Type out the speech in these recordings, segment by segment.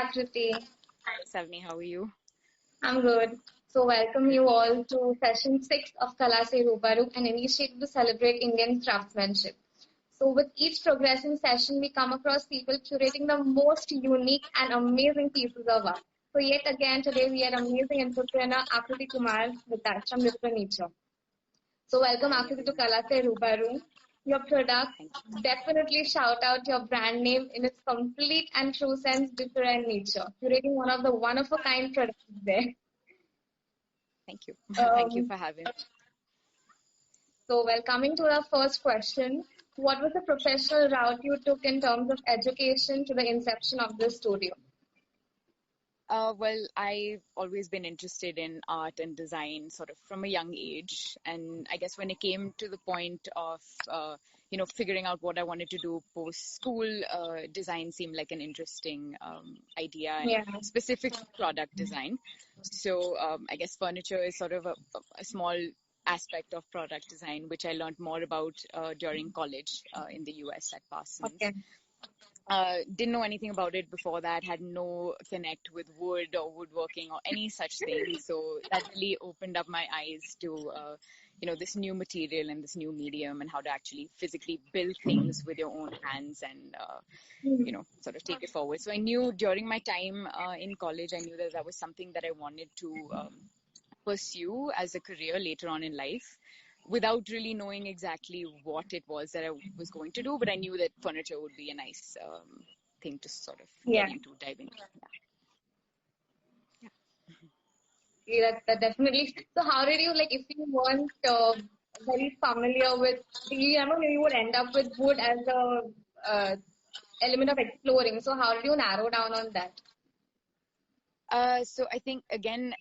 Akriti. Hi, Savni, how are you? I'm good. So welcome you all to session 6 of Kala Se Rubaru, an initiative to celebrate Indian craftsmanship. So with each progressing session, we come across people curating the most unique and amazing pieces of art. So yet again, today we are amazing entrepreneur Akriti Kumar with us from Differniture. So welcome Hi, Akriti to everyone. Kala Se Rubaru. Your product, Thank definitely shout out your brand name in its complete and true sense, Differniture. Curating one of the one-of-a-kind products there. Thank you. Thank you Um, for having me. well, coming to our first question, what was the professional route you took in terms of education to the inception of this studio? Well, I've always been interested in art and design sort of from a young age. And I guess when it came to the point of, figuring out what I wanted to do post school, design seemed like an interesting idea and Yeah, specific product design. So I guess furniture is sort of a small aspect of product design, which I learned more about during college in the US at Parsons. okay. Didn't know anything about it before that, had no connect with wood or woodworking or any such thing. So that really opened up my eyes to, this new material and this new medium and how to actually physically build things with your own hands and, Hmm. sort of take it forward. So I knew during my time in college, I knew that that was something that I wanted to pursue as a career later on in life without really knowing exactly what it was that I was going to do, but I knew that furniture would be a nice thing to sort of Yeah, dive into. Yeah. yeah, that definitely. So how did you, like, if you weren't very familiar with, you never knew you would end up with wood as a element of exploring. So how did you narrow down on that? So I think again,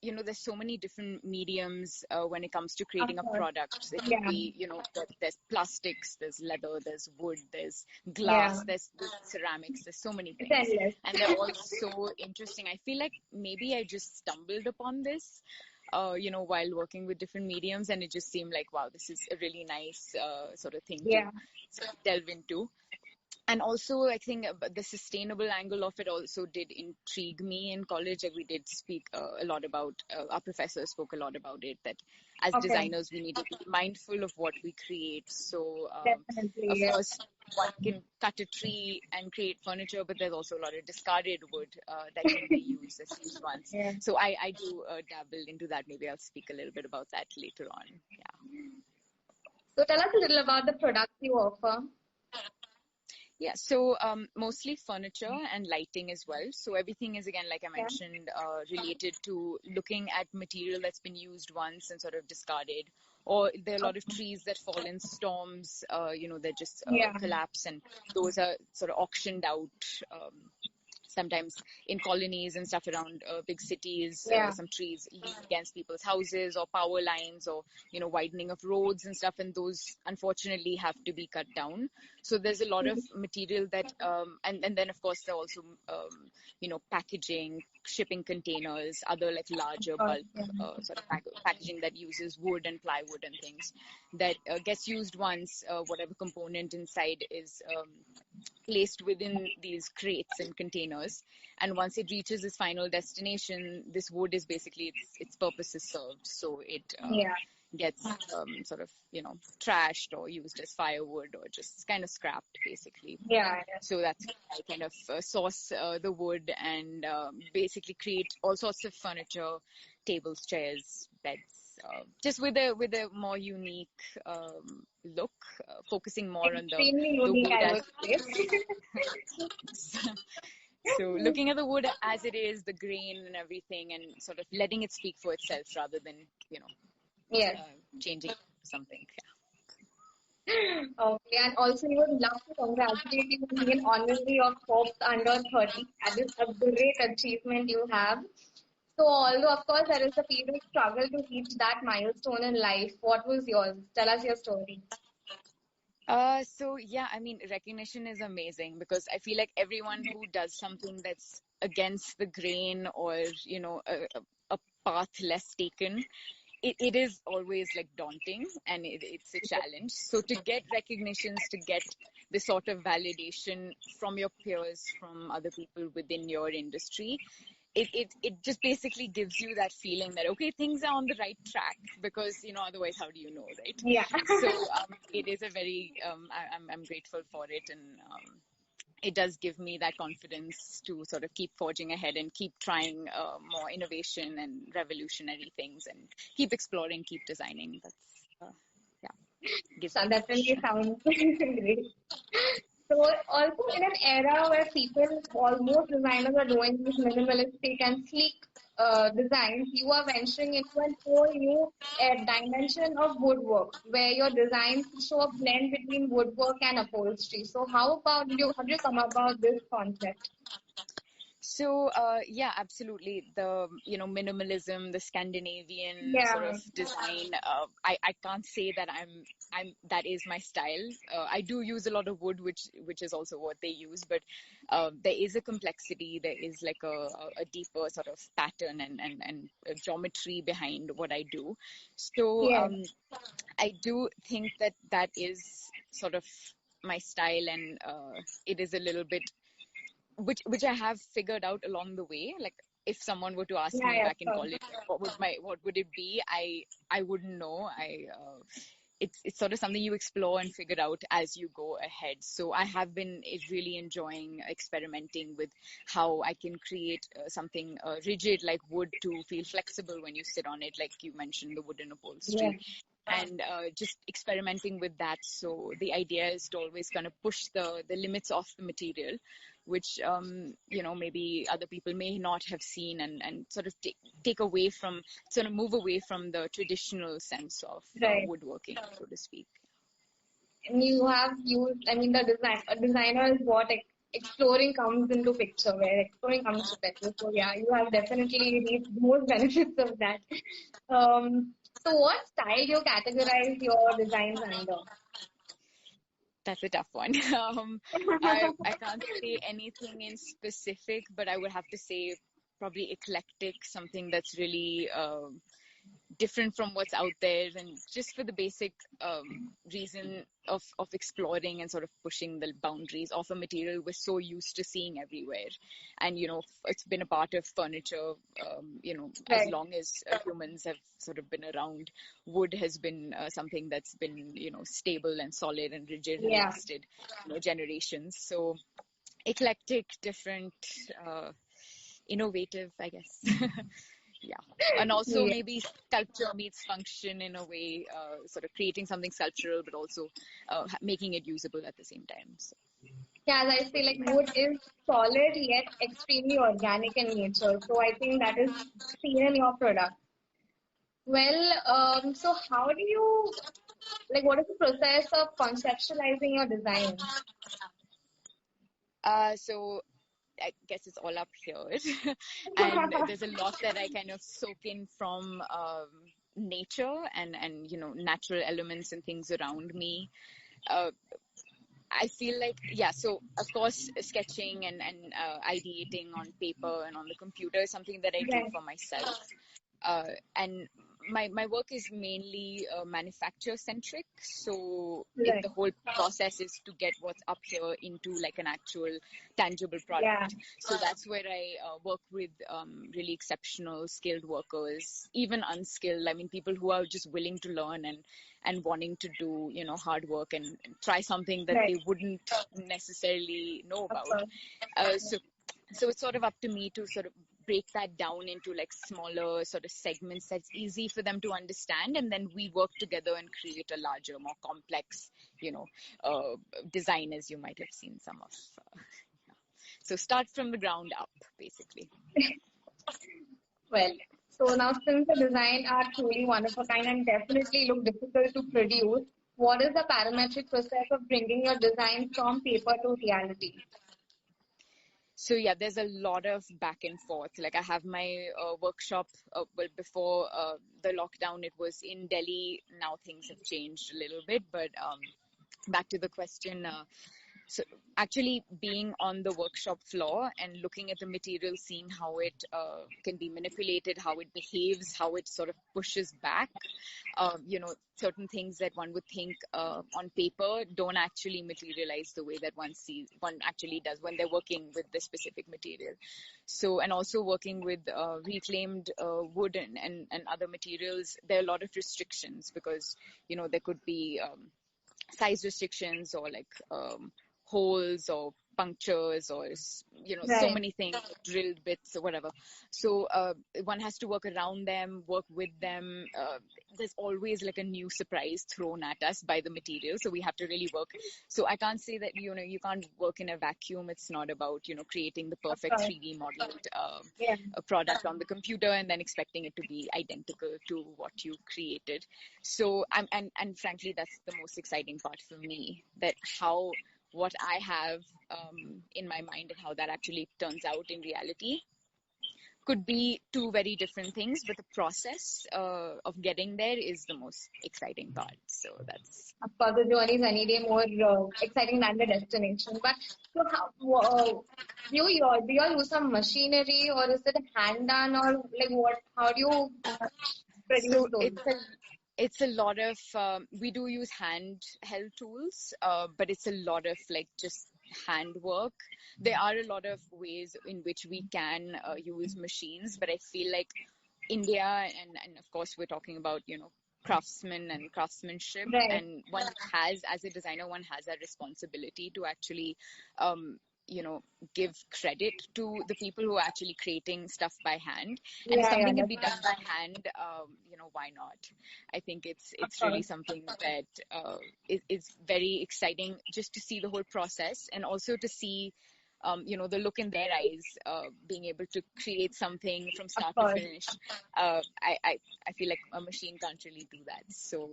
there's so many different mediums when it comes to Of creating a course. product. It could Yeah, be, there's plastics, there's leather, there's wood, there's yeah. glass, there's ceramics, there's so many It's things. endless. And they're all so interesting. I feel like maybe I just stumbled upon this, while working with different mediums, and it just seemed like, wow, this is a really nice sort of thing to Yeah. sort of delve into. And also, I think the sustainable angle of it also did intrigue me in college. Like we did speak a lot about, our professor spoke a lot about it, that as Okay. designers, we need to be mindful of what we create. So, Definitely. of Yeah. course, one can cut a tree and create furniture, but there's also a lot of discarded wood that can be used as used ones. Yeah. So I do dabble into that. Maybe I'll speak a little bit about that later on. Yeah. So tell us a little about the products you offer. Yeah, so mostly furniture and lighting as well. So everything is, again, like I Yeah. mentioned, related to looking at material that's been used once and sort of discarded. Or there are a lot of Okay. trees that fall in storms, they just Yeah. collapse, and those are sort of auctioned out. Sometimes in colonies and stuff around big cities, Yeah. some trees lean against people's houses or power lines or, widening of roads and stuff. And those unfortunately have to be cut down. So there's a lot of material that, and then of course there are also, packaging, shipping containers, other like larger Of course. bulk Yeah. sort of packaging that uses wood and plywood and things that gets used once, whatever component inside is placed within these crates and containers, and once it reaches its final destination, this wood is basically its purpose is served, so it Yeah. gets sort of trashed or used as firewood or just kind of scrapped basically. Yeah. So that's how I kind of source the wood and basically create all sorts of furniture, tables, chairs, beds, just with a more unique look, focusing more on Extremely the unique, wood I as would say. so looking at the wood as it is, the grain and everything, and sort of letting it speak for itself rather than Yes. changing something. Okay. And also, we would love to congratulate you on being honorary of Forbes under 30. That is a great achievement you have. So, although of course there is a period of struggle to reach that milestone in life, what was yours? Tell us your story. So yeah, I mean, recognition is amazing because I feel like everyone who does something that's against the grain or, a path less taken it is always like daunting, and it's a challenge. So to get recognitions, to get the sort of validation from your peers, from other people within your industry, it just basically gives you that feeling that, okay, things are on the right track, because, otherwise how do you know, right? Yeah. So it is a very, I'm grateful for it, and it does give me that confidence to sort of keep forging ahead and keep trying more innovation and revolutionary things, and keep exploring, keep designing. That's, yeah, gives So me that push. really sounds great. So also in an era where most designers are doing these minimalistic and sleek designs, you are venturing into a whole new dimension of woodwork, where your designs show a blend between woodwork and upholstery. So how about you? How do you come about this concept? So, yeah, absolutely. The, minimalism, the Scandinavian sort Yeah, of design, I can't say that that is my style. I do use a lot of wood, which is also what they use, but there is a complexity, there is like a deeper sort of pattern and geometry behind what I do. So, yeah, I do think that is sort of my style, and it is a little bit which I have figured out along the way. Like, if someone were to ask yeah, me yeah, back in so, college, what would it be? I wouldn't know. It's sort of something you explore and figure out as you go ahead. So I have been really enjoying experimenting with how I can create something rigid like wood to feel flexible when you sit on it, like you mentioned, the wooden yeah, upholstery, and just experimenting with that. So the idea is to always kind of push the limits of the material, which maybe other people may not have seen, and sort of take away from, sort of move away from the traditional sense of right. woodworking, so to speak. And you have used, I mean, a designer is what exploring comes into picture, where exploring comes to picture. So yeah, you have definitely reaped most benefits of that. So what style you categorize your designs under? That's a tough one. I can't say anything in specific, but I would have to say probably eclectic, something that's really different from what's out there, and just for the basic reason of exploring and sort of pushing the boundaries of a material we're so used to seeing everywhere. And it's been a part of furniture, as Right. long as humans have sort of been around. Wood has been something that's been stable and solid and rigid and Yeah. lasted generations. So eclectic, different, innovative, I guess. Yeah. And also Yeah. maybe sculpture meets function in a way, sort of creating something sculptural, but also making it usable at the same time. So. Yeah, as I say, like wood is solid yet extremely organic in nature. So I think that is seen in your product. Well, so how do you, like, what is the process of conceptualizing your design? So I guess it's all up here. And there's a lot that I kind of soak in from nature and natural elements and things around me. Uh, I feel like, yeah, so of course, sketching and ideating on paper and on the computer is something that I do Right, for myself. And my work is mainly manufacture centric. So right. the whole process is to get what's up here into like an actual tangible Yeah, product. So that's where I work with really exceptional skilled workers, even unskilled. I mean, people who are just willing to learn and wanting to do, hard work and try something that right. they wouldn't necessarily know Of about. course. So it's sort of up to me to sort of break that down into like smaller sort of segments that's easy for them to understand, and then we work together and create a larger, more complex, you know, uh, design, as you might have seen some of. Yeah. So start from the ground up, basically. Well, so now since the design are truly one of a kind and definitely look difficult to produce, what is the parametric process of bringing your design from paper to reality? So yeah, there's a lot of back and forth. Like I have my workshop. Well, before the lockdown, it was in Delhi. Now things have changed a little bit, but back to the question. So actually being on the workshop floor and looking at the material, seeing how it can be manipulated, how it behaves, how it sort of pushes back, certain things that one would think on paper don't actually materialize the way that one actually does when they're working with this specific material. So, and also working with reclaimed wood and other materials, there are a lot of restrictions because, there could be size restrictions or like holes or punctures or so many things, drilled bits or whatever. So one has to work around them, work with them. There's always like a new surprise thrown at us by the material, so we have to really work. So I can't say that you can't work in a vacuum. It's not about creating the perfect 3D modeled a product on the computer and then expecting it to be identical to what you created. So and frankly, that's the most exciting part for me, that how what I have in my mind and how that actually turns out in reality could be two very different things, but the process of getting there is the most exciting part. So that's... Of course, the journey is any day more exciting than the destination. But so how, do you all use some machinery, or is it hand done, or like what? How do you produce So those? it's a lot of we do use handheld tools, but it's a lot of like just handwork. There are a lot of ways in which we can use machines, but I feel like India, and of course we're talking about craftsmen and craftsmanship, and one has, as a designer, one has that responsibility to actually give credit to the people who are actually creating stuff by hand. And if something can be done by hand, why not? I think it's really something that is very exciting, just to see the whole process, and also to see the look in their eyes, being able to create something from start to finish. I feel like a machine can't really do that. So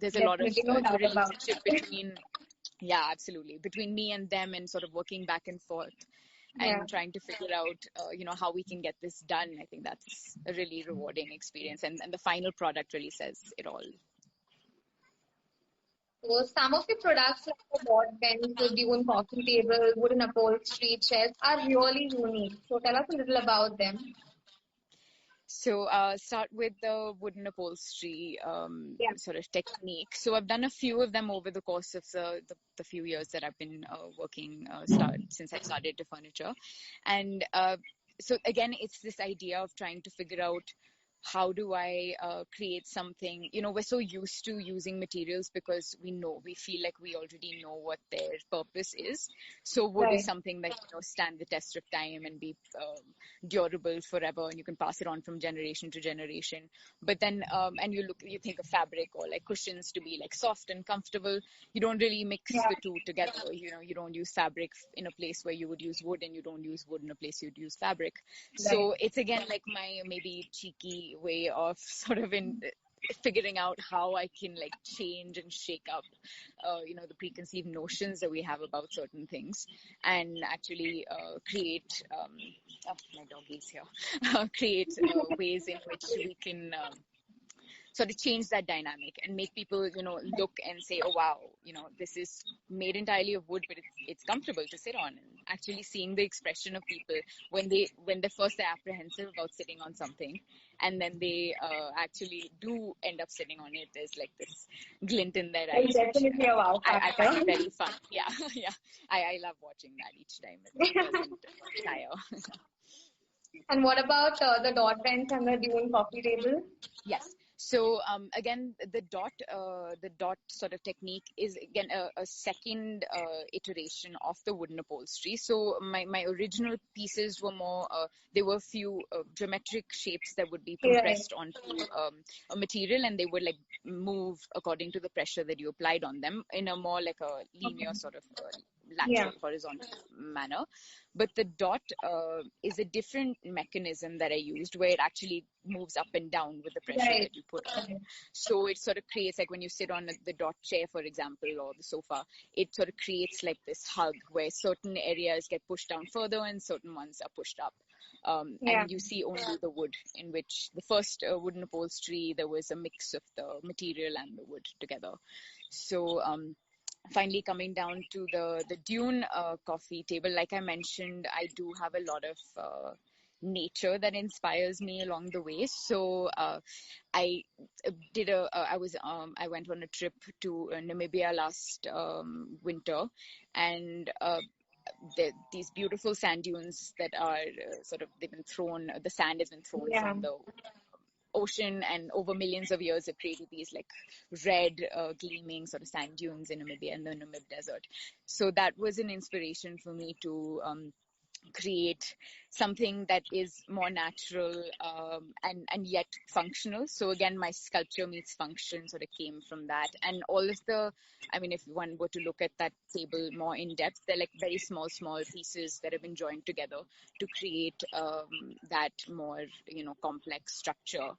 there's a lot of relationship between... Yeah, absolutely. Between me and them, and sort of working back and forth and trying to figure out, how we can get this done. I think that's a really rewarding experience. And the final product really says it all. So some of the products like the board bench, the dune coffee table, wooden upholstery, chairs are really unique. So tell us a little about them. So start with the wooden upholstery sort of technique. So I've done a few of them over the course of the few years that I've been working since I started DIFFERNITURE. And so again, it's this idea of trying to figure out, how do I create something? We're so used to using materials because we feel like we already know what their purpose is. So wood is something that stand the test of time and be durable forever, and you can pass it on from generation to generation. But then and you think of fabric or like cushions to be like soft and comfortable. You don't really mix the two together. You don't use fabric in a place where you would use wood, and you don't use wood in a place you'd use fabric. So it's again like my maybe cheeky way of sort of figuring out how I can like change and shake up the preconceived notions that we have about certain things, and actually create my doggy's here create ways in which we can sort of change that dynamic and make people, look and say, oh, wow, this is made entirely of wood, but it's comfortable to sit on. And actually seeing the expression of people when they're apprehensive about sitting on something, and then they actually do end up sitting on it. There's like this glint in their eyes. Definitely a wow factor. I find it very fun. Yeah, yeah. I love watching that each time. It doesn't tire. And what about the dot bench and the dune coffee table? Yes. So again, the dot sort of technique is again a second iteration of the wooden upholstery. So my original pieces were more, there were a few geometric shapes that would be compressed onto a material, and they would like move according to the pressure that you applied on them in a more like a linear sort of lateral horizontal manner. But the dot is a different mechanism that I used, where it actually moves up and down with the pressure that you put on it. So it sort of creates, like when you sit on the dot chair, for example, or the sofa, it sort of creates like this hug where certain areas get pushed down further and certain ones are pushed up. And you see only the wood, in which the first wooden upholstery, there was a mix of the material and the wood together. So finally coming down to the Dune coffee table, like I mentioned, I do have a lot of nature that inspires me along the way. So I I went on a trip to Namibia last winter, and these beautiful sand dunes that are they've been thrown. The sand has been thrown Yeah. from the ocean, and over millions of years have created these like red gleaming sort of sand dunes in Namibia and the Namib Desert. So that was an inspiration for me to create something that is more natural and yet functional. So again, my sculpture meets function sort of came from that. And all of I mean, if one were to look at that table more in depth, they're like very small pieces that have been joined together to create that more, complex structure,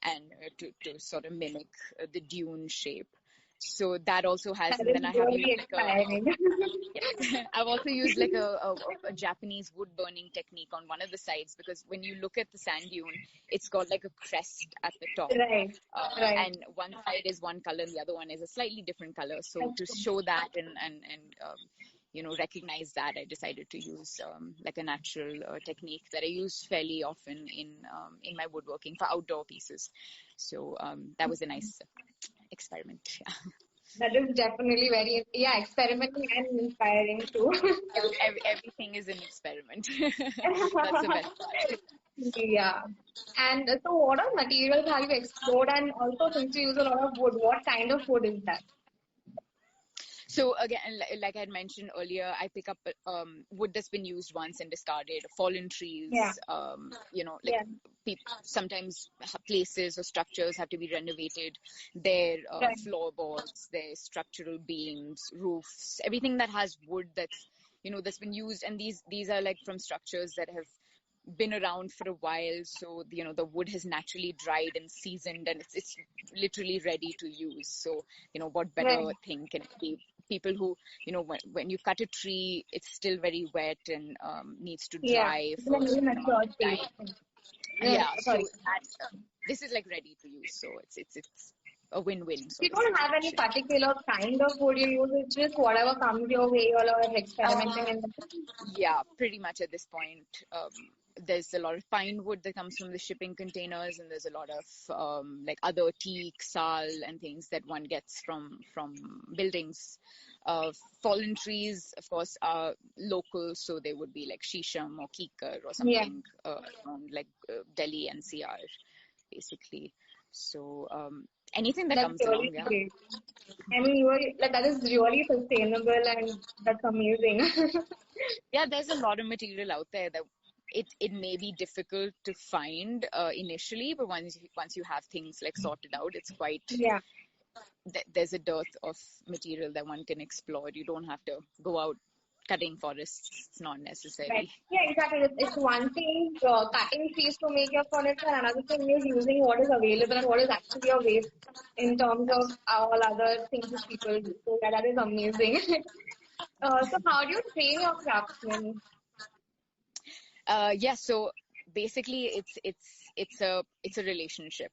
and to sort of mimic the dune shape. So that also has, That and is then I have really used exciting. I've also used like a Japanese wood burning technique on one of the sides, because when you look at the sand dune, it's got like a crest at the top. Right. Right. And one side is one color and the other one is a slightly different color. So to That's show that and recognize that, I decided to use like a natural technique that I use fairly often in my woodworking for outdoor pieces. So that was a nice experiment. Yeah. That is definitely very, yeah, experimental and inspiring too. Everything is an experiment. That's the best part. Yeah. And so what are materials have you explored? And also, since you use a lot of wood, what kind of wood is that? So again, like I had mentioned earlier, I pick up wood that's been used once and discarded, fallen Yeah. trees, like Yeah. sometimes places or structures have to be renovated. Their Right. floorboards, their structural beams, roofs, everything that has wood that's been used. And these are like from structures that have been around for a while, so the wood has naturally dried and seasoned, and it's literally ready to use. So what better Right. thing can it be? People who when you cut a tree, it's still very wet and needs to Yeah. dry It's in for a a really certain amount mature of state. time. Yeah. Yeah, so Sorry. that this is like ready to use, so it's a win-win You sort of don't have any situation. particular kind of wood you use. It's just whatever comes your way. You all are Um, experimenting in that. Yeah, pretty much at this point. There's a lot of pine wood that comes from the shipping containers, and there's a lot of like other teak, sal, and things that one gets from buildings. Uh, Fallen trees, of course, are local, so they would be like shisham or kikar or Yeah. something around like Delhi NCR, basically. So anything that That's comes really along, yeah. great. I mean, you are like that is really sustainable and that's amazing. Yeah, there's a lot of material out there that it may be difficult to find initially, but once you have things like sorted out, it's quite Yeah. there's a dearth of material that one can explore. You don't have to go out cutting forests. It's not Right. necessary. Yeah, exactly. It's one thing cutting trees to make your furniture, and another thing is using what is available and what is actually a waste in terms of Absolutely. all other things that people do. So yeah, that is amazing. So how do you train your craftsmen? Yeah, so basically it's a relationship.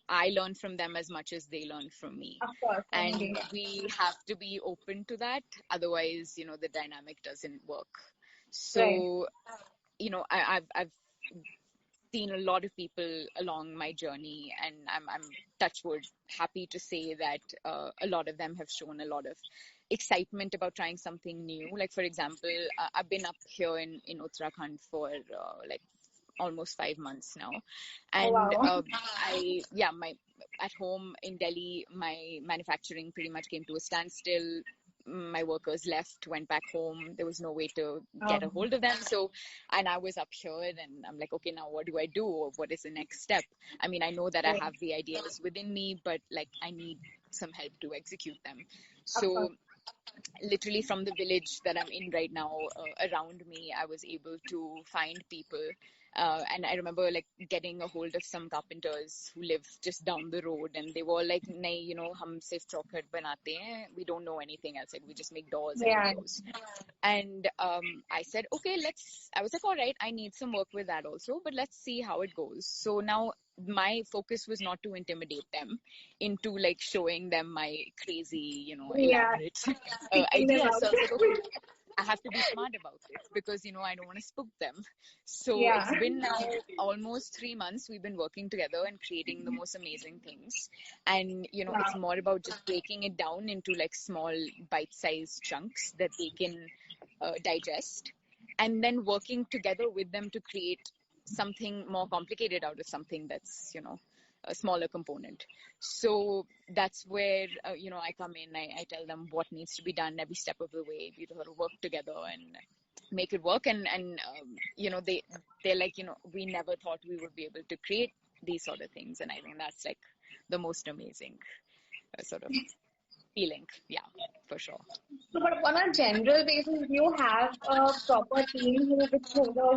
I learn from them as much as they learn from me, Of course, and indeed. we have to be open to that. Otherwise, the dynamic doesn't work. Right. So, I've seen a lot of people along my journey, and I'm touch wood happy to say that a lot of them have shown a lot of excitement about trying something new. Like for example, I've been up here in Uttarakhand for like almost 5 months now, Oh and wow. my at home in Delhi, my manufacturing pretty much came to a standstill. My workers left, went back home. There was no way to get a Um, hold of them. So, and I was up here, and I'm like, okay, now what do I do? Or what is the next step? I mean, I know that I right. have the ideas within me, but like I need some help to execute them. Of course. So literally from the village that I'm in right now, around me, I was able to find people And I remember like getting a hold of some carpenters who live just down the road, and they were like, "Nahi, hum sirf chaukhat banate hain. We don't know anything else. Like we just make doors and Yeah. windows." And I said, "Okay, I was like, all right, I need some work with that also, but let's see how it goes." So now my focus was not to intimidate them into like showing them my crazy, Yeah. elaborate Freaking them ideas. out. So I was like, okay, I have to be smart about this because, I don't want to spook them. So Yeah. it's been now almost 3 months we've been working together and creating the most amazing things. And, it's more about just breaking it down into like small bite-sized chunks that they can digest, and then working together with them to create something more complicated out of something that's, a smaller component. So that's where, I come in. I tell them what needs to be done every step of the way. We sort of work together and make it work. And they're like, we never thought we would be able to create these sort of things. And I think that's like the most amazing sort of feeling. Yeah, for sure. So, but on a general basis, do you have a proper team with the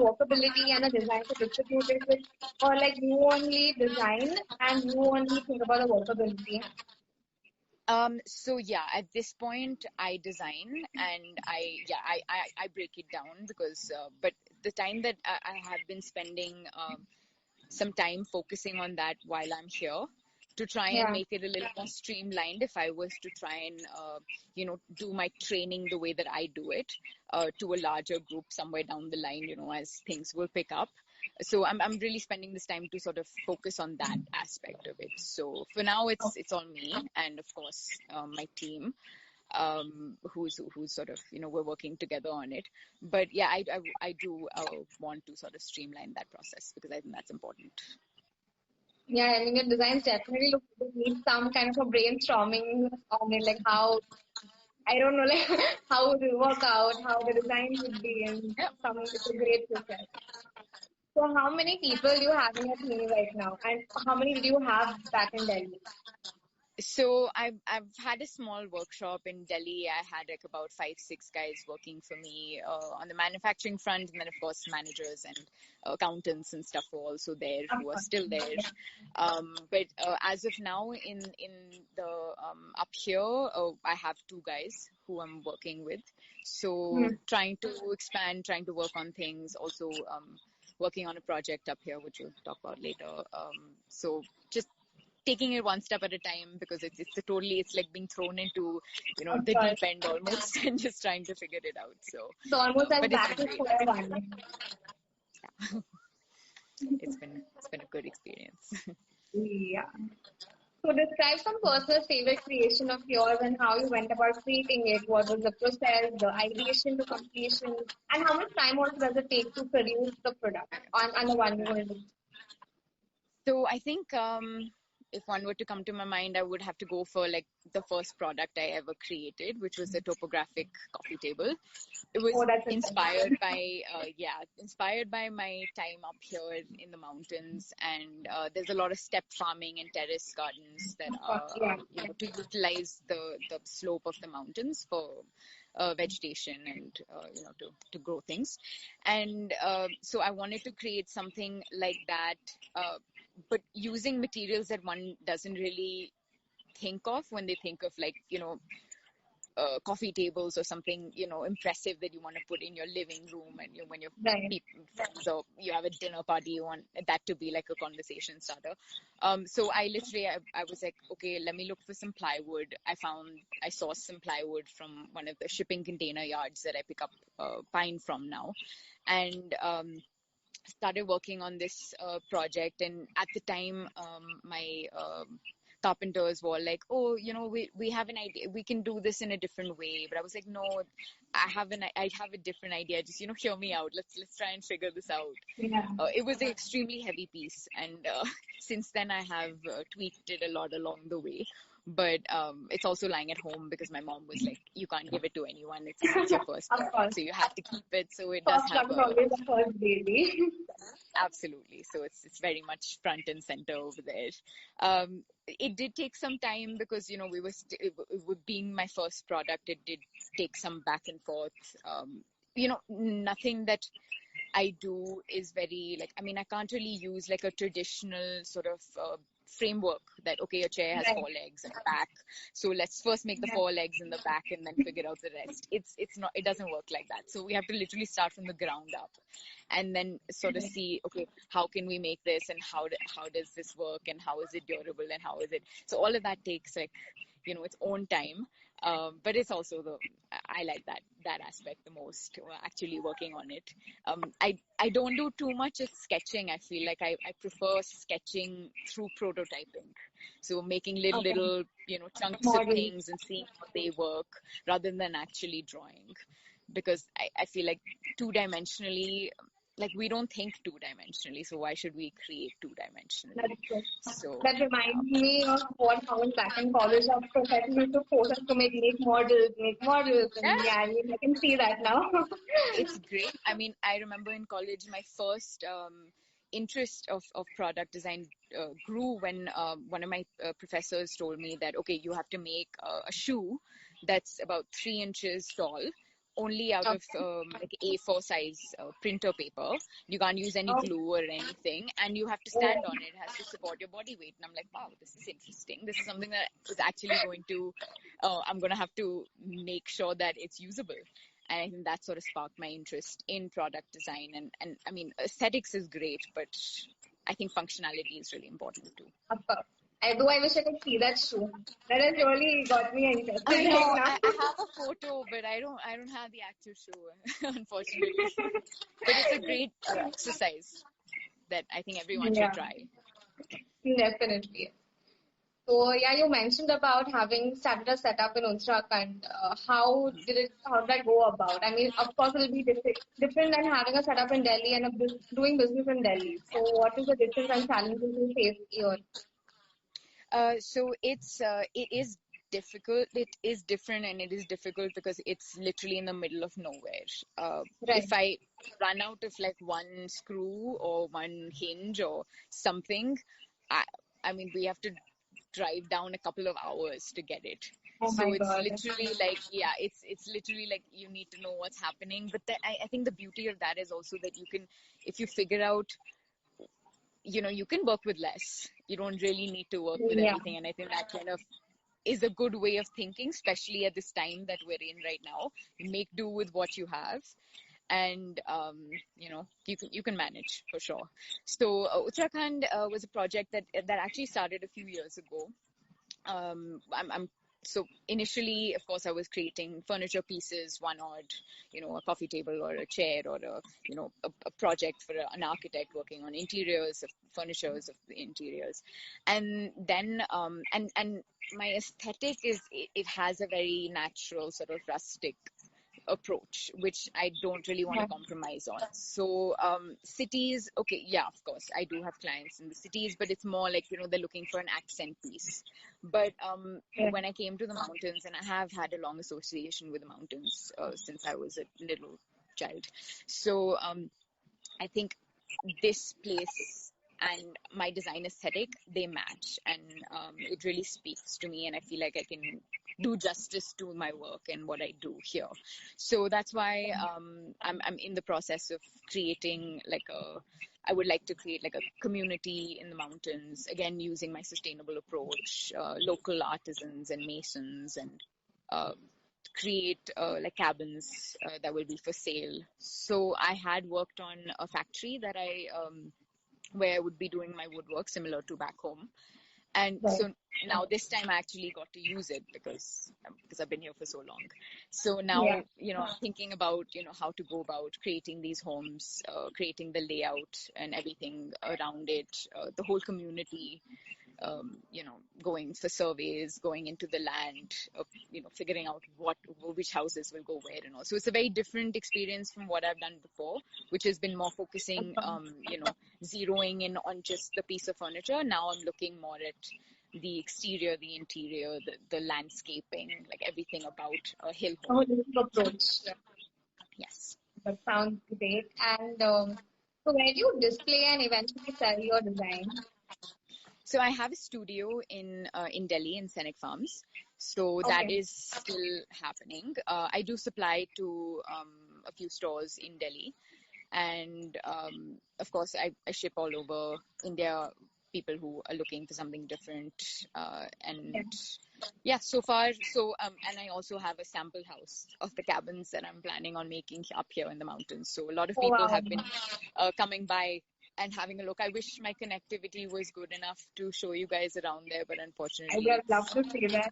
workability and a design to distribute it with, or like you only design and you only think about the workability? So yeah, at this point I design and I break it down because, but the time that I have been spending, some time focusing on that while I'm here to try and Yeah. make it a little more streamlined. If I was to try and, do my training the way that I do it, to a larger group somewhere down the line, as things will pick up. So I'm really spending this time to sort of focus on that aspect of it. So for now, it's on me and of course my team, who's sort of, we're working together on it. But yeah, I do want to sort of streamline that process because I think that's important. Yeah, I mean, your designs definitely look it needs some kind of a brainstorming on it, like how, I don't know, like how it will work out, how the design would be, and Yeah. it's a great process. So, how many people do you have in your team right now, and how many did you have back in Delhi? So I've had a small workshop in Delhi. I had like about 5, 6 guys working for me on the manufacturing front, and then of course managers and accountants and stuff were also there Of who are course. still there. But as of now, in the up here, I have 2 guys who I'm working with. So Hmm. trying to expand, trying to work on things, also working on a project up here, which we'll talk about later. So just taking it one step at a time because it's like being thrown into, Of the course. deep end almost and just trying to figure it out. So, So, almost like but it's back been to great. square one. It's been a good experience. Yeah. So, describe some personal favorite creation of yours and how you went about creating it. What was the process, the ideation to completion, and how much time also does it take to produce the product on the one go? So I think if one were to come to my mind, I would have to go for like the first product I ever created, which was the topographic coffee table. It was Oh, that's inspired interesting. by inspired by my time up here in the mountains, and there's a lot of step farming and terrace gardens that Of course, are, yeah. to utilize the slope of the mountains for vegetation and to grow things. And so I wanted to create something like that, but using materials that one doesn't really think of when they think of like, coffee tables or something, impressive that you want to put in your living room, and when your Right. friends or you have a dinner party, you want that to be like a conversation starter. So I was like, okay, let me look for some plywood. I saw some plywood from one of the shipping container yards that I pick up pine from now, and started working on this project. And at the time, my carpenters were like, oh, we have an idea, we can do this in a different way. But I was like, no, I have a different idea. Just, hear me out. Let's try and figure this out. Yeah. It was an extremely heavy piece, and since then I have tweaked it a lot along the way. But it's also lying at home because my mom was like, you can't give it to anyone. It's your first Of product, course. so you have to keep it. So it does First have love is always the first baby. absolutely. So it's very much front and center over there. It did take some time because, with being my first product, it did take some back and forth. Nothing that I do is very like, I mean, I can't really use like a traditional sort of framework that, okay, a chair has Right. 4 legs and a back. So let's first make the Yeah. 4 legs in the back and then figure out the rest. It's not, it doesn't work like that. So we have to literally start from the ground up and then sort of see, okay, how can we make this and how does this work and how is it durable and how is it? So all of that takes like, its own time. But it's also I like that aspect the most, actually working on it. I don't do too much of sketching. I feel like I prefer sketching through prototyping. So making Okay. little, chunks of Model. things and seeing how they work rather than actually drawing. Because I feel like two-dimensionally, like we don't think two-dimensionally, so why should we create two-dimensionally? That's true. So, That reminds me of what how in back in college our professor used to force us to make models, yeah. and yeah, I mean, I can see that now. It's great. I mean, I remember in college, my first interest of product design grew when one of my professors told me that, okay, you have to make a shoe that's about 3 inches tall, only out of Okay. like A4 size printer paper. You can't use any Oh, glue or anything, and you have to oh, stand on it. It has to support your body weight. And I'm like, wow, this is interesting. This is something that is actually going to, I'm going to have to make sure that it's usable. And I think that sort of sparked my interest in product design. And I mean, aesthetics is great, but I think functionality is really important too. of course. I wish I could see that shoe. That has really got me I interested right know now. I have a photo, but I don't have the actual shoe, unfortunately. But it's a great exercise that I think everyone should Yeah, try. definitely. So yeah, you mentioned about having started a setup in Uttarakhand. How did that go about? I mean, of course, it'll be different than having a setup in Delhi and doing business in Delhi. So what is the difference and challenges you face here? So it is difficult. It is different and it is difficult because it's literally in the middle of nowhere. Right. If I run out of like one screw or one hinge or something, I, I mean, we have to drive down a couple of hours to get it. Oh So my it's God. literally like, yeah, it's literally like you need to know what's happening. But I think the beauty of that is also that you can, if you figure out, you can work with less. You don't really need to work with Yeah. everything. And I think that kind of is a good way of thinking, especially at this time that we're in right now. Make do with what you have. And you can manage for sure. So Uttarakhand was a project that actually started a few years ago. I'm so initially, of course, I was creating furniture pieces, one odd, a coffee table or a chair or a project for an architect working on interiors of furnitures of the interiors, and then and my aesthetic is it has a very natural sort of rustic approach, which I don't really want to Yeah. compromise on. So, cities, okay, yeah, of course, I do have clients in the cities, but it's more like, they're looking for an accent piece. But Yeah. when I came to the mountains, and I have had a long association with the mountains since I was a little child. So, I think this place and my design aesthetic, they match, and it really speaks to me, and I feel like I can do justice to my work and what I do here. So that's why I'm in the process of creating I would like to create like a community in the mountains, again using my sustainable approach, local artisans and masons, and uh, create like cabins that will be for sale. So I had worked on a factory that where I would be doing my woodwork similar to back home. And Right. so now this time I actually got to use it because I've been here for so long. So Yeah. now, I'm thinking about, how to go about creating these homes, creating the layout and everything around it, the whole community, going for surveys, going into the land, figuring out which houses will go where and all. So it's a very different experience from what I've done before, which has been more focusing, zeroing in on just the piece of furniture. Now I'm looking more at the exterior, the interior, the landscaping, like everything about a hill A home. holistic approach. Yeah. Yes. That sounds great. And so where do you display and eventually sell your design? So I have a studio in Delhi in Scenic Farms. So that Okay. is still happening. I do supply to a few stores in Delhi, And of course, I ship all over India, people who are looking for something different. And yeah, so far, and I also have a sample house of the cabins that I'm planning on making up here in the mountains. So a lot of Oh, people wow. have been coming by and having a look. I wish my connectivity was good enough to show you guys around there, but I unfortunately, would love to see that.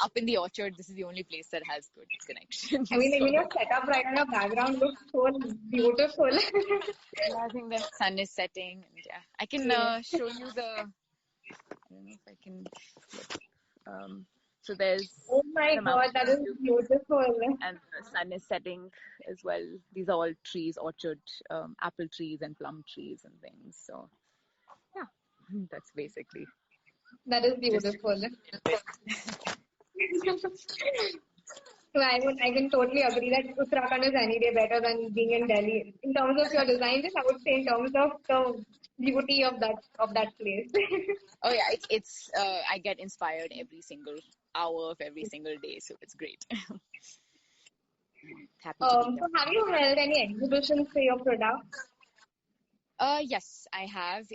up in the orchard, this is the only place that has good connection. I mean, So, even your setup right on your background looks so beautiful. yeah, I think the sun is setting, and yeah, I can show you the. I don't know if I can. So there's Oh my the God, that mountain is view, beautiful. and the sun is setting as well. These are all trees, orchard, apple trees and plum trees and things. So yeah, that's basically That is just beautiful. a bit. So I can totally agree that Uttarakhand is any day better than being in Delhi. In terms of your design, I would say in terms of the beauty of that place. Oh yeah, it's I get inspired every single hour of every single day, so it's great. Happy to be here. So have you held any exhibitions for your product? Yes, I have.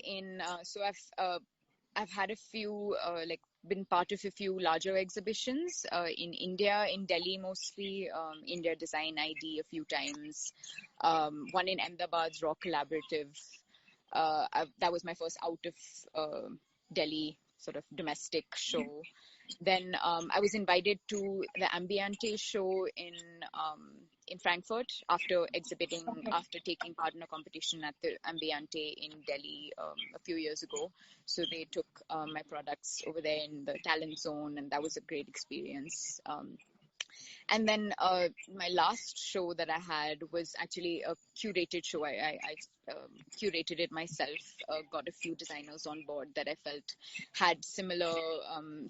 I've had a few like been part of a few larger exhibitions in India, in Delhi mostly, India Design ID a few times. One in Ahmedabad's Raw Collaborative. That was my first out of Delhi sort of domestic show. Then I was invited to the Ambiente show in Frankfurt after taking part in a competition at the Ambiente in Delhi a few years ago. So they took my products over there in the talent zone, and that was a great experience. And then my last show that I had was actually a curated show. I curated it myself, got a few designers on board that I felt had similar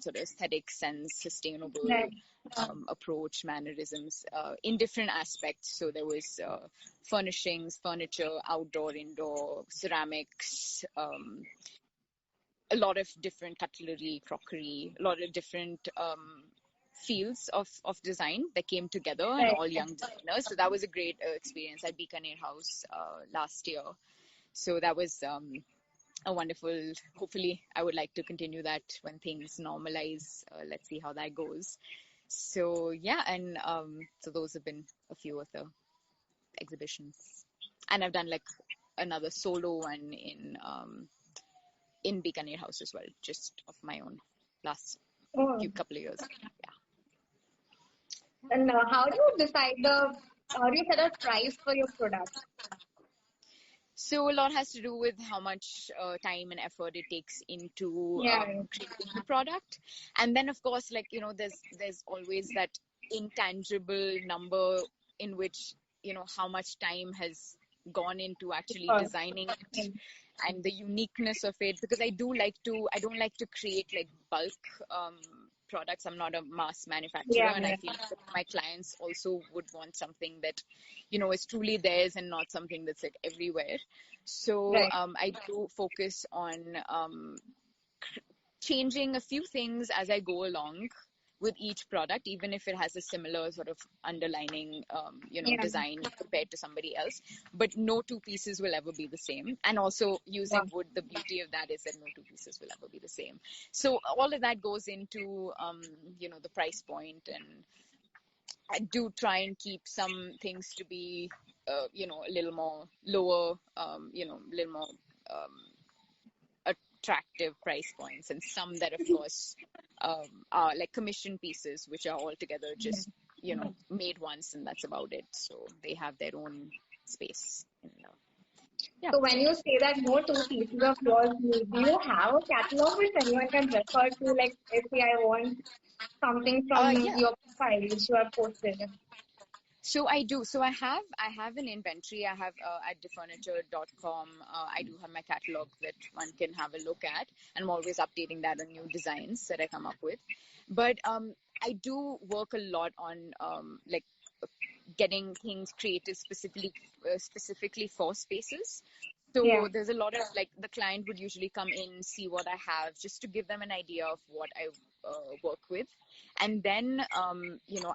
sort of aesthetics and sustainable Right. approach, mannerisms in different aspects. So there was furnishings, furniture, outdoor, indoor, ceramics, a lot of different cutlery, crockery, a lot of different fields of design that came together, and Right. all young designers. So that was a great experience at Bikaner House last year. So that was a wonderful, hopefully I would like to continue that when things normalize. Let's see how that goes. So yeah, and so those have been a few of the exhibitions. And I've done like another solo one in Bikaner House as well, just of my own last Oh. couple of years. Yeah. And how do you set a price for your product? So a lot has to do with how much time and effort it takes into Yeah. creating the product, and then of course, like there's always that intangible number in which how much time has gone into actually Of designing course. it and the uniqueness of it, because I don't like to create like bulk products. I'm not a mass manufacturer, Yeah. and I feel that my clients also would want something that is truly theirs and not something that's like everywhere. So Right. I do focus on changing a few things as I go along with each product, even if it has a similar sort of underlining, Yeah. design compared to somebody else. But no two pieces will ever be the same. And also using Wow. wood, the beauty of that is that no two pieces will ever be the same. So all of that goes into, the price point, and I do try and keep some things to be, a little more lower, a little more attractive price points, and some that, of course, are like commission pieces, which are altogether just, made once, and that's about it. So they have their own space. Yeah. So when you say that no two pieces of yours meet, do you have a catalog which anyone can refer to? Like, if I want something from Yeah. your profile which you have posted. So I do. So I have an inventory. I have at DIFFERNITURE.com. I do have my catalog that one can have a look at, and I'm always updating that on new designs that I come up with. But I do work a lot on like getting things created specifically for spaces. Yeah. So there's a lot of like the client would usually come in, see what I have, just to give them an idea of what I work with. And then,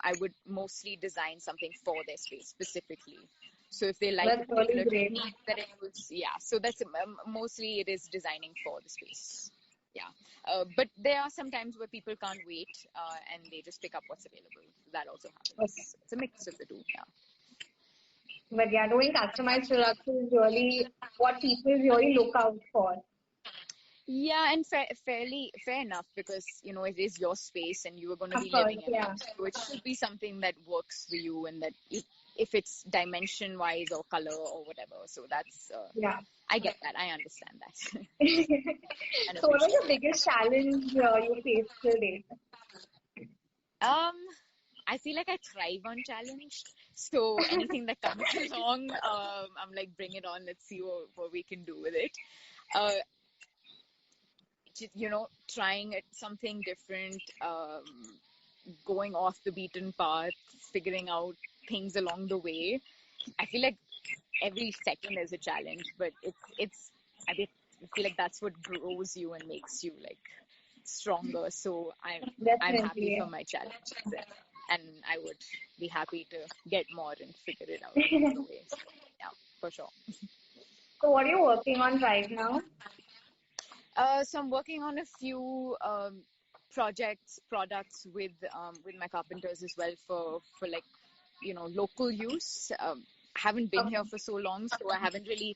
I would mostly design something for their space specifically. So if they like a That's really particular great. technique that I use, yeah. So that's mostly it is designing for the space. Yeah. But there are some times where people can't wait and they just pick up what's available. That also Okay. happens. It's a mix of the two. Yeah. But yeah, doing customized products is really what people really look out for. Yeah, and fair enough because it is your space and you are going to Of be course, living in yeah. it. So it should be something that works for you and that if it's dimension wise or color or whatever. So that's Yeah. I get that. I understand that and So what was appreciate the it. biggest challenge you faced till date? I feel like I thrive on challenge. So anything that comes along, I'm like, bring it on. Let's see what we can do with it. Uh, trying something different, going off the beaten path, figuring out things along the way. I feel like every second is a challenge, but I feel like that's what grows you and makes you like stronger. So I'm happy Definitely. for my challenges, and I would be happy to get more and figure it out along the way. So, yeah, for sure. So what are you working on right now? So I'm working on a few products with my carpenters as well for like local use. I haven't been here Okay. for so long, so I haven't really.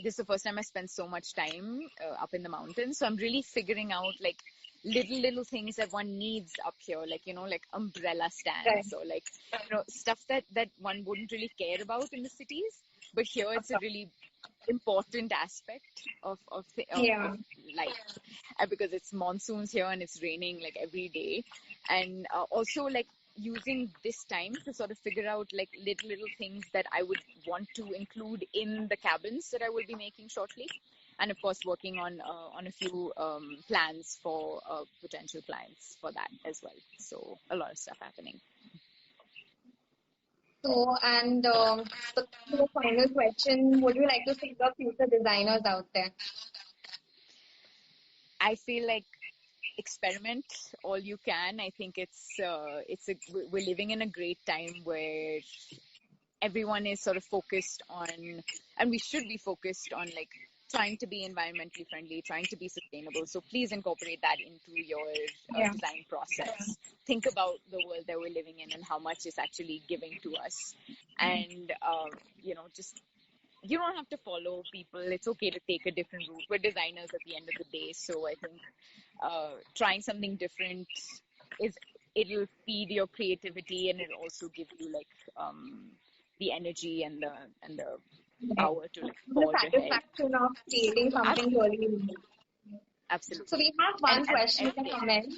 This is the first time I spent so much time up in the mountains, so I'm really figuring out like little things that one needs up here, like like umbrella Right. stands or like stuff that one wouldn't really care about in the cities, but here Of it's a course. really important aspect of Yeah. life because it's monsoons here and it's raining like every day, and also like using this time to sort of figure out like little things that I would want to include in the cabins that I will be making shortly, and of course working on a few plans for potential clients for that as well. So a lot of stuff happening. So, and the final question, would you like to see the future designers out there? I feel like experiment all you can. I think we're living in a great time where everyone is sort of focused on, and we should be focused on like trying to be environmentally friendly, trying to be sustainable. So please incorporate that into your Yeah. design process. Think about the world that we're living in and how much it's actually giving to us, and just you don't have to follow people. It's okay to take a different route. We're designers at the end of the day, so I think trying something different it'll feed your creativity and it'll also give you like the energy and the Right. power to like The forge ahead. satisfaction of creating something Absolutely, really unique. So absolutely. we have And one question in every the day. comment.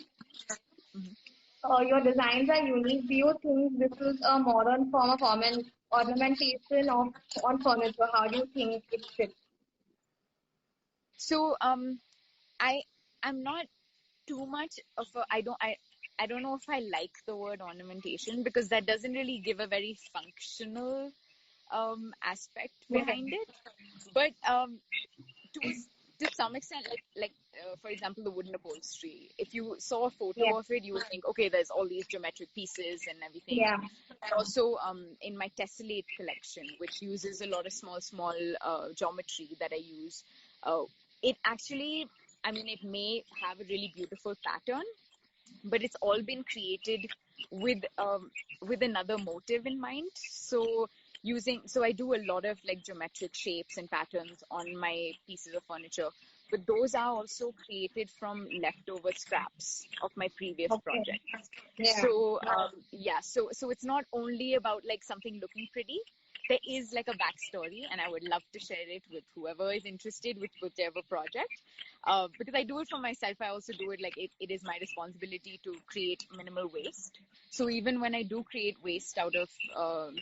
Mhm. Your designs are unique. Do you think this is a modern form of ornamentation on furniture? How do you think it fits? So I I'm not too much of a I don't know if I like the word ornamentation because that doesn't really give a very functional aspect Yeah. behind it. But to to some extent, for example, the wooden upholstery. If you saw a Yeah. photo of it, you would think, okay, there's all these geometric pieces and everything. Yeah. And also, in my tessellate collection, which uses a lot of small geometry that I use, uh, it actually, I mean, it may have a really beautiful pattern, but it's all been created with another motive in mind. So I do a lot of like geometric shapes and patterns on my pieces of furniture, but those are also created from leftover scraps of my previous Okay. project. Yeah. So it's not only about like something looking pretty. There is like a backstory, and I would love to share it with whoever is interested with whichever project. Because I do it for myself, I also do it like it is my responsibility to create minimal waste. So even when I do create waste out of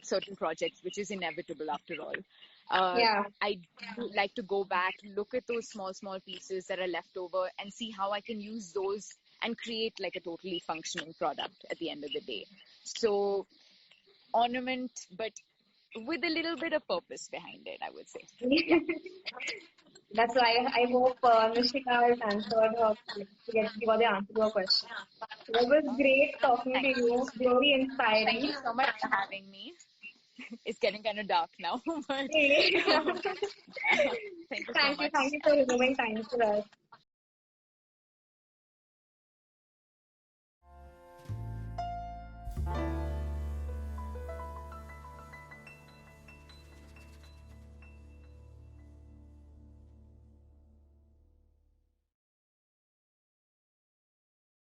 certain projects, which is inevitable after all, Yeah. I do like to go back, look at those small pieces that are left over, and see how I can use those and create like a totally functioning product at the end of the day. So ornament, but with a little bit of purpose behind it, I would say. Yeah. That's why I hope Nishika has answered her, give her the answer to her question. So it was great talking to Thank you. you. Very Thank you inspiring. so much for having me. It's getting kind of dark now, but Really? yeah. Thank you so much. Thank you for removing time for us.